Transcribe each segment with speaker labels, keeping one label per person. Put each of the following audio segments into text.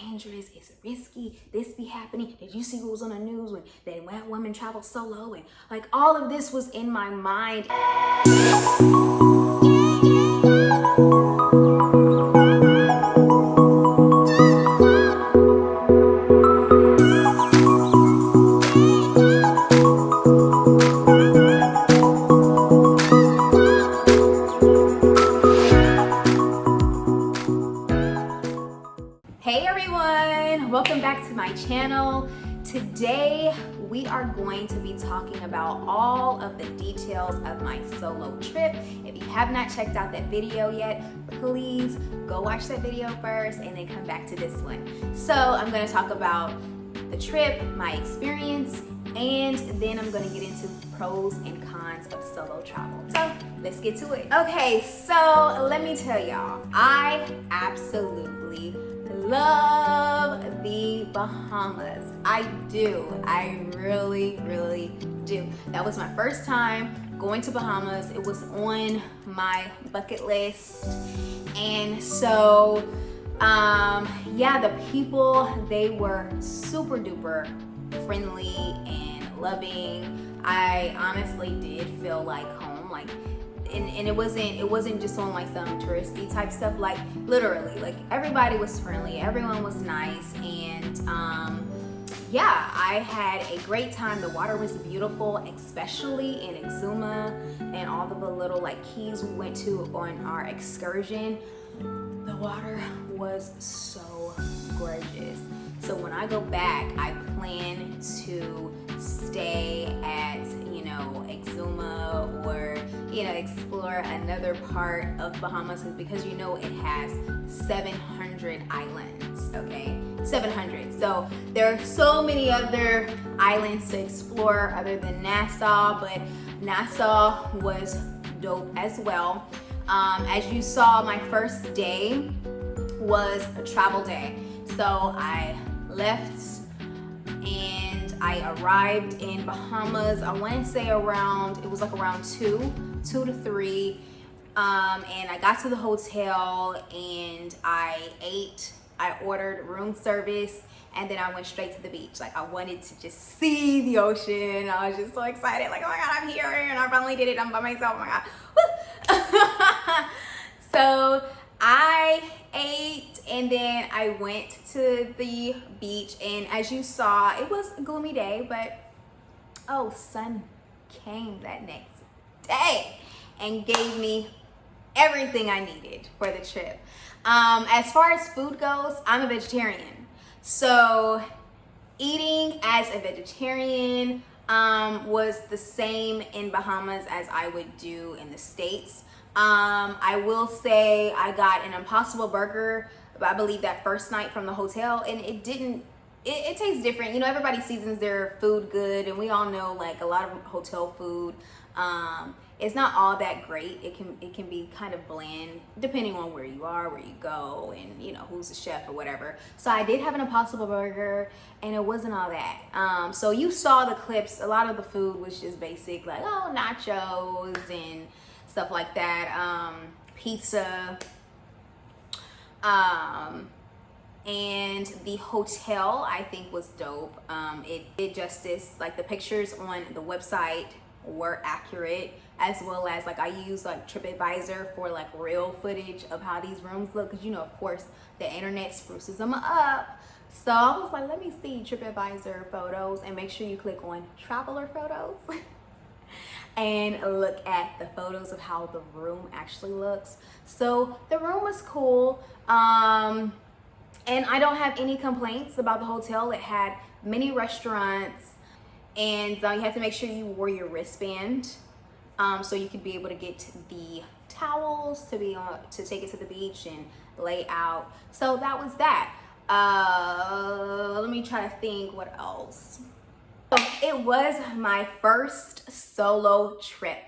Speaker 1: dangerous, it's risky, this be happening. Did you see what was on the news when that woman traveled solo? And like all of this was in my mind. Hey everyone, welcome back to my channel. Today we are going to be talking about all of the details of my solo trip. If you have not checked out that video yet, please go watch that video first and then come back to this one. So I'm going to talk about the trip, my experience, and then I'm going to get into pros and cons of solo travel. So let's get to it. Okay, so let me tell y'all, I absolutely love the Bahamas. I do. I really do. That was my first time going to Bahamas. It was on my bucket list. And so, yeah, the people, they were super duper friendly and loving. I honestly did feel like home. Like, and it wasn't just on like some touristy type stuff. Like literally, like everybody was friendly, everyone was nice, and yeah, I had a great time. The water was beautiful, especially in Exuma and all of the little like keys we went to on our excursion. The water was so gorgeous. So when I go back, I plan to stay at, Exuma, or explore another part of Bahamas, because it has 700 islands. Okay, 700. So there are so many other islands to explore other than Nassau, but Nassau was dope as well. As you saw, my first day was a travel day. So I left and I arrived in Bahamas, I want to say around 2 to 3. And I got to the hotel and I ate. I ordered room service, and then I went straight to the beach. Like, I wanted to just see the ocean. I was just so excited. Like, oh my God, I'm here and I finally did it. I'm by myself. Oh my God. Woo. So I ate and then I went to the beach, and as you saw, it was a gloomy day, but sun came that next day and gave me everything I needed for the trip. As far as food goes, I'm a vegetarian. So eating as a vegetarian was the same in Bahamas as I would do in the States. I will say I got an Impossible Burger, I believe that first night from the hotel, and it tastes different. Everybody seasons their food good, and we all know like a lot of hotel food, it's not all that great. It can be kind of bland depending on where you are, where you go, and who's the chef or whatever. So I did have an Impossible Burger, and it wasn't all that. So you saw the clips. A lot of the food was just basic, like nachos and stuff like that, pizza, and the hotel I think was dope. It did justice. Like, the pictures on the website were accurate, as well as like I used like TripAdvisor for like real footage of how these rooms look, because of course the internet spruces them up. So I was like, let me see TripAdvisor photos, and make sure you click on traveler photos and look at the photos of how the room actually looks. So the room was cool, and I don't have any complaints about the hotel. It had many restaurants, and you have to make sure you wore your wristband, so you could be able to get the towels to take it to the beach and lay out. So that was that. Let me try to think what else. It was my first solo trip,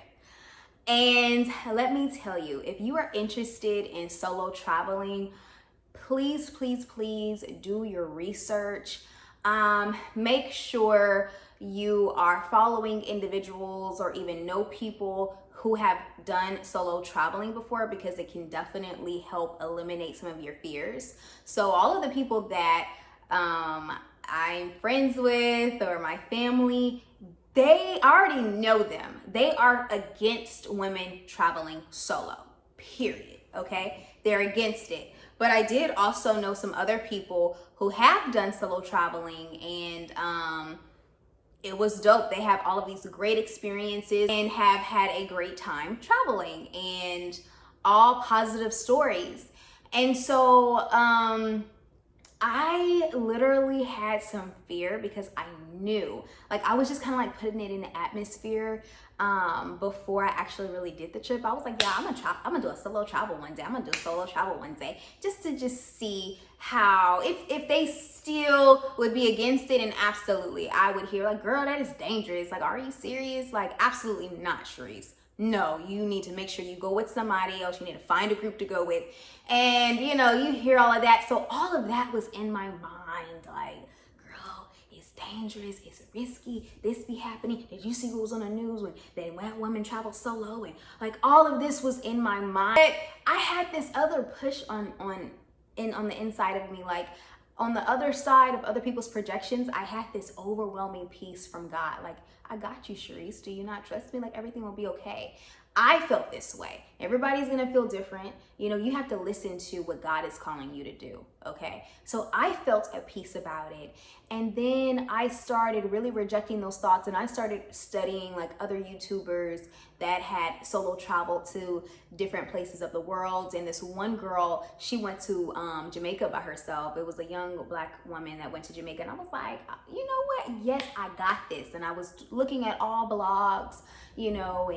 Speaker 1: and let me tell you, if you are interested in solo traveling, please do your research. Make sure you are following individuals or even know people who have done solo traveling before, because it can definitely help eliminate some of your fears. So all of the people that I'm friends with or my family, they already know them. They are against women traveling solo, period, okay? They're against it. But I did also know some other people who have done solo traveling, and it was dope. They have all of these great experiences and have had a great time traveling, and all positive stories. And so I literally had some fear, because I knew, like, I was just kind of like putting it in the atmosphere before I actually really did the trip. I was like, yeah, I'm gonna do a solo travel one day. I'm gonna do a solo travel one day, just to see how, if they still would be against it. And absolutely, I would hear like, girl, that is dangerous. Like, are you serious? Like, absolutely not, Sharice. No, you need to make sure you go with somebody else. You need to find a group to go with. And, you know, you hear all of that. So all of that was in my mind. Like, girl, it's dangerous. It's risky. This be happening. Did you see what was on the news when women travel solo? And like, all of this was in my mind. But I had this other push on the inside of me. Like, on the other side of other people's projections, I had this overwhelming peace from God. Like, I got you, Sharice. Do you not trust me? Like, everything will be okay. I felt this way. Everybody's gonna feel different. You know, you have to listen to what God is calling you to do, okay? So I felt at peace about it. And then I started really rejecting those thoughts, and I started studying like other YouTubers that had solo traveled to different places of the world. And this one girl, she went to Jamaica by herself. It was a young Black woman that went to Jamaica. And I was like, you know what? Yes, I got this. And I was looking at all blogs, you know,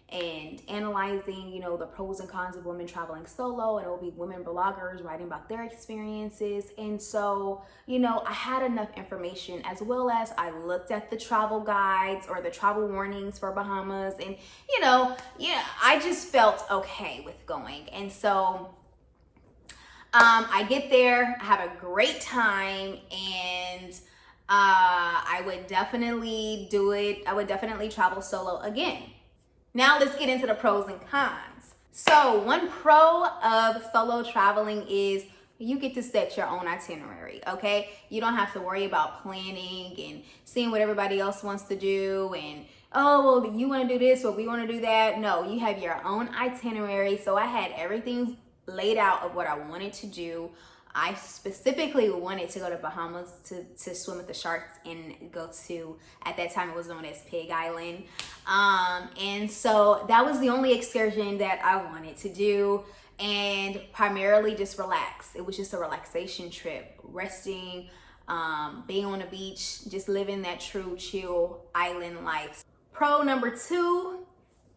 Speaker 1: and analyzing, you know, the pros and cons of women traveling solo, and it will be women bloggers writing about their experiences. And so, you know, I had enough information, as well as I looked at the travel guides or the travel warnings for Bahamas, and, you know, yeah, I just felt okay with going. And so I get there, I have a great time, and I would definitely do it. I would definitely travel solo again. Now let's get into the pros and cons. So one pro of solo traveling is you get to set your own itinerary, okay? You don't have to worry about planning and seeing what everybody else wants to do, and, oh, well, you want to do this or we want to do that. No, you have your own itinerary. So I had everything laid out of what I wanted to do. I specifically wanted to go to Bahamas to swim with the sharks and go to, at that time it was known as Pig Island. And so that was the only excursion that I wanted to do, and primarily just relax. It was just a relaxation trip, resting, being on the beach, just living that true chill island life. Pro number 2,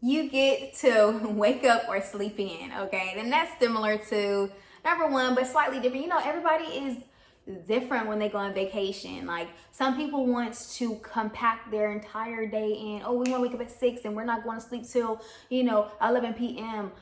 Speaker 1: you get to wake up or sleep in, okay? And that's similar to number 1, but slightly different. You know, everybody is different when they go on vacation. Like, some people want to compact their entire day in. Oh, we want to wake up at 6 and we're not going to sleep till, you know, 11 p.m.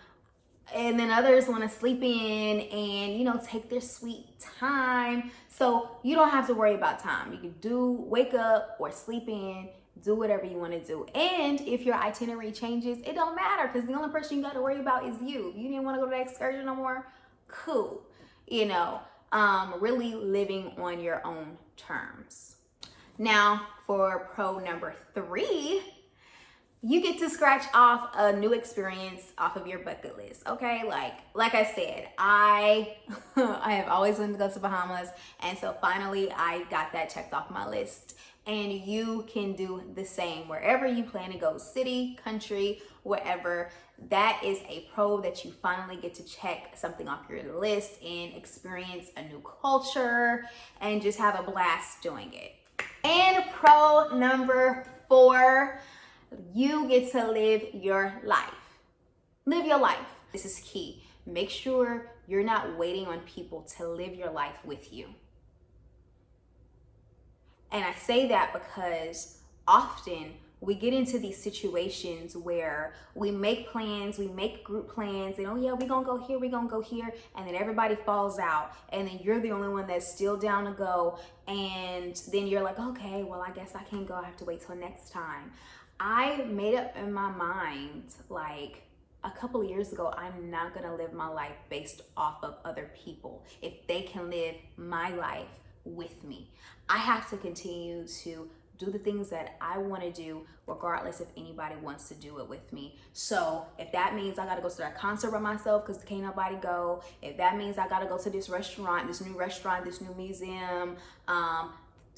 Speaker 1: And then others want to sleep in and, you know, take their sweet time. So you don't have to worry about time. You can wake up or sleep in, do whatever you want to do. And if your itinerary changes, it don't matter, because the only person you got to worry about is you. You didn't want to go to that excursion no more? Cool. You know, really living on your own terms. Now for pro number 3, you get to scratch off a new experience off of your bucket list, okay? Like I said, I have always wanted to go to Bahamas, and so finally I got that checked off my list. And you can do the same wherever you plan to go, city, country, wherever. That is a pro, that you finally get to check something off your list and experience a new culture and just have a blast doing it. And pro number 4, you get to live your life. Live your life. This is key. Make sure you're not waiting on people to live your life with you. And I say that because often we get into these situations where we make plans, we make group plans, and oh yeah, we're gonna go here, we're gonna go here, and then everybody falls out, and then you're the only one that's still down to go, and then you're like, okay, well, I guess I can't go, I have to wait till next time. I made up in my mind, like a couple of years ago, I'm not gonna live my life based off of other people. If they can live my life with me, I have to continue to do the things that I want to do, regardless if anybody wants to do it with me. So if that means I gotta go to that concert by myself because can't nobody go, if that means I gotta go to this restaurant, this new museum,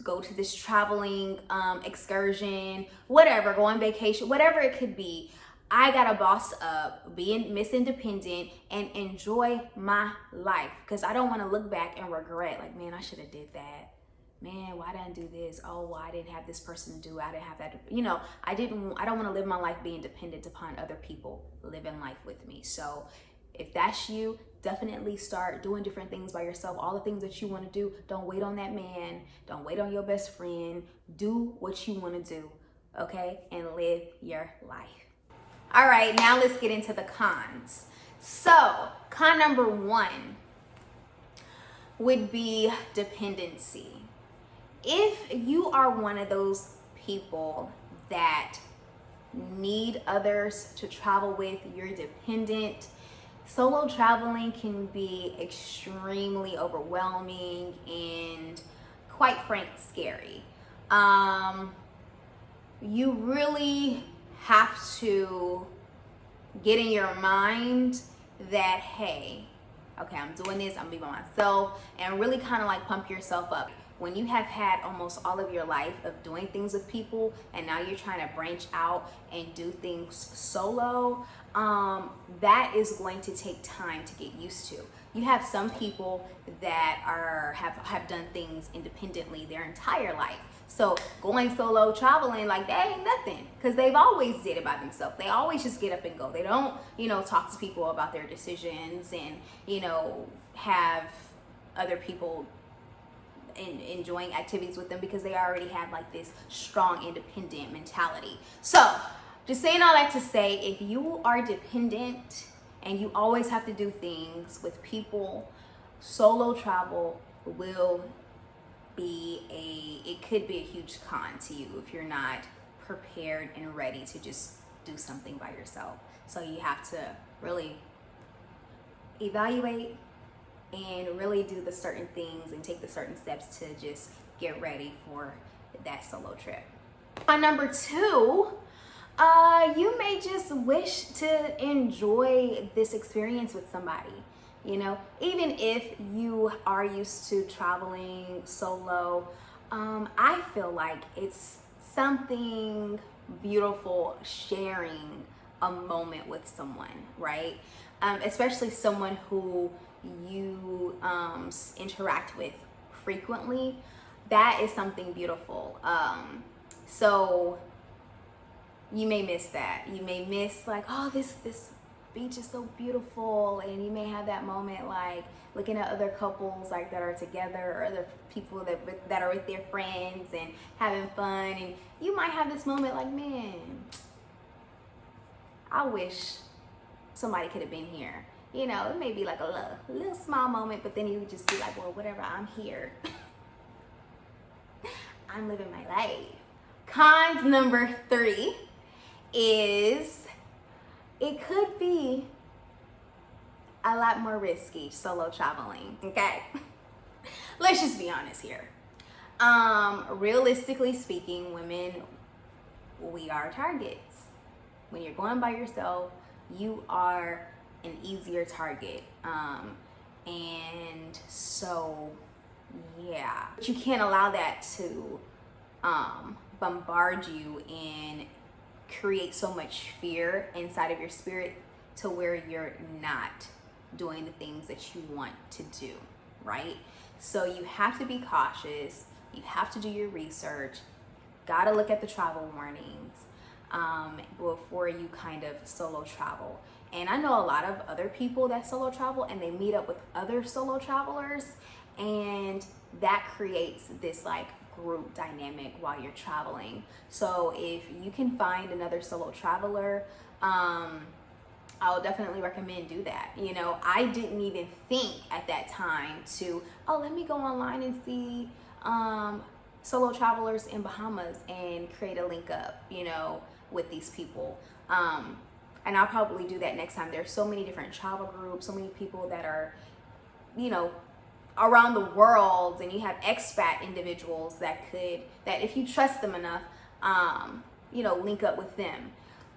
Speaker 1: go to this traveling excursion, whatever, go on vacation, whatever it could be, I gotta boss up, be Miss Independent, and enjoy my life, because I don't want to look back and regret, like, man, I should have did that. Man, why didn't I do this? Oh, well, I didn't have this person do, I didn't have that. You know, I don't want to live my life being dependent upon other people living life with me. So if that's you, definitely start doing different things by yourself. All the things that you want to do, don't wait on that man. Don't wait on your best friend. Do what you want to do, okay? And live your life. All right, now let's get into the cons. So, con number 1 would be dependency. If you are one of those people that need others to travel with, you're dependent, solo traveling can be extremely overwhelming and, quite frank, scary. You really have to get in your mind that, hey, okay, I'm doing this, I'm being by myself, and really kind of like pump yourself up. When you have had almost all of your life of doing things with people, and now you're trying to branch out and do things solo, that is going to take time to get used to. You have some people that have done things independently their entire life. So going solo traveling, like, that ain't nothing, because they've always did it by themselves. They always just get up and go. They don't, talk to people about their decisions and, have other people enjoying activities with them, because they already have like this strong independent mentality. So just saying all that to say, if you are dependent and you always have to do things with people, solo travel it could be a huge con to you if you're not prepared and ready to just do something by yourself. So you have to really evaluate and really do the certain things and take the certain steps to just get ready for that solo trip. On number 2, you may just wish to enjoy this experience with somebody. Even if you are used to traveling solo, I feel like it's something beautiful sharing a moment with someone, right? Especially someone who you interact with frequently. That is something beautiful. So you may miss that. You may miss, like, oh, this beach is so beautiful, and you may have that moment like looking at other couples like that are together, or other people that are with their friends and having fun, and you might have this moment like, man, I wish somebody could have been here. It may be like a little small moment, but then you would just be like, well, whatever, I'm here. I'm living my life. Cons number 3 is it could be a lot more risky solo traveling, okay? Let's just be honest here. Realistically speaking, women, we are targets. When you're going by yourself, you are an easier target. And so, yeah. But you can't allow that to bombard you and create so much fear inside of your spirit to where you're not doing the things that you want to do, right? So you have to be cautious. You have to do your research. Gotta look at the travel warnings before you kind of solo travel. And I know a lot of other people that solo travel, and they meet up with other solo travelers, and that creates this like group dynamic while you're traveling. So if you can find another solo traveler, I'll definitely recommend do that. I didn't even think at that time to, let me go online and see solo travelers in Bahamas and create a link up. with these people. And I'll probably do that next time. There's so many different travel groups, so many people that are, you know, around the world, and you have expat individuals that if you trust them enough, you know, link up with them.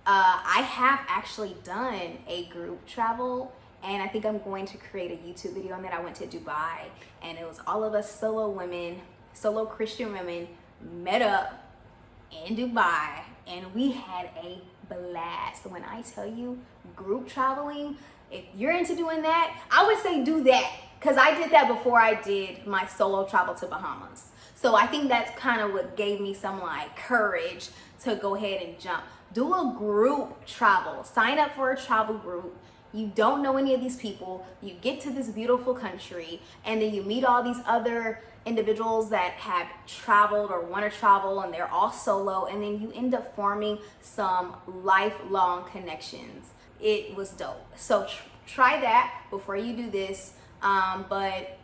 Speaker 1: I have actually done a group travel, and I think I'm going to create a YouTube video on that. I went to Dubai, and it was all of us solo women, solo Christian women met up in Dubai, and we had a blast. When I tell you group traveling, if you're into doing that, I would say do that, because I did that before I did my solo travel to Bahamas. So I think that's kind of what gave me some like courage to go ahead and jump. Do a group travel. Sign up for a travel group. You don't know any of these people. You get to this beautiful country, and then you meet all these other individuals that have traveled or want to travel, and they're all solo, and then you end up forming some lifelong connections. It was dope. So try that before you do this. But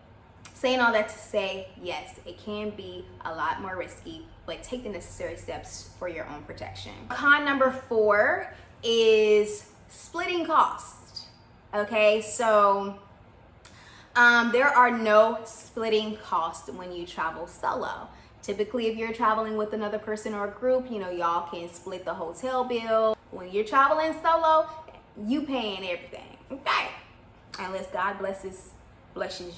Speaker 1: saying all that to say, yes, it can be a lot more risky, but take the necessary steps for your own protection. Con number 4 is splitting costs. Okay, so there are no splitting costs when you travel solo. Typically, if you're traveling with another person or a group, you know, y'all can split the hotel bill. When you're traveling solo, you paying everything, okay? Unless God blesses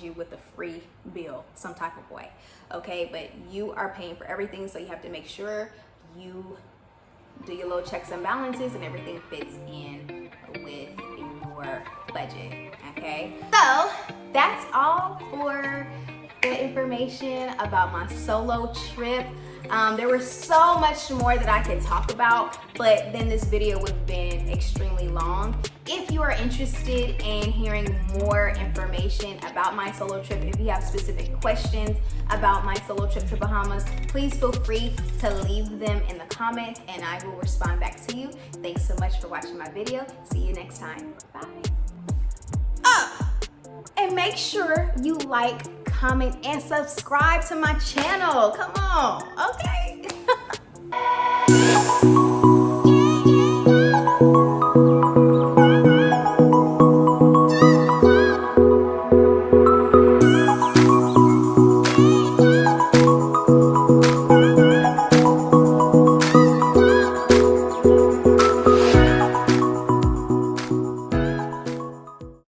Speaker 1: you with a free bill some type of way, okay? But you are paying for everything, so you have to make sure you do your little checks and balances and everything fits in with your budget, okay? So that's all for the information about my solo trip. There was so much more that I could talk about, but then this video would have been extremely long. If you are interested in hearing more information about my solo trip, if you have specific questions about my solo trip to Bahamas, please feel free to leave them in the comments and I will respond back to you. Thanks so much for watching my video. See you next time. Bye. And make sure you like, comment, and subscribe to my channel. Come on, okay?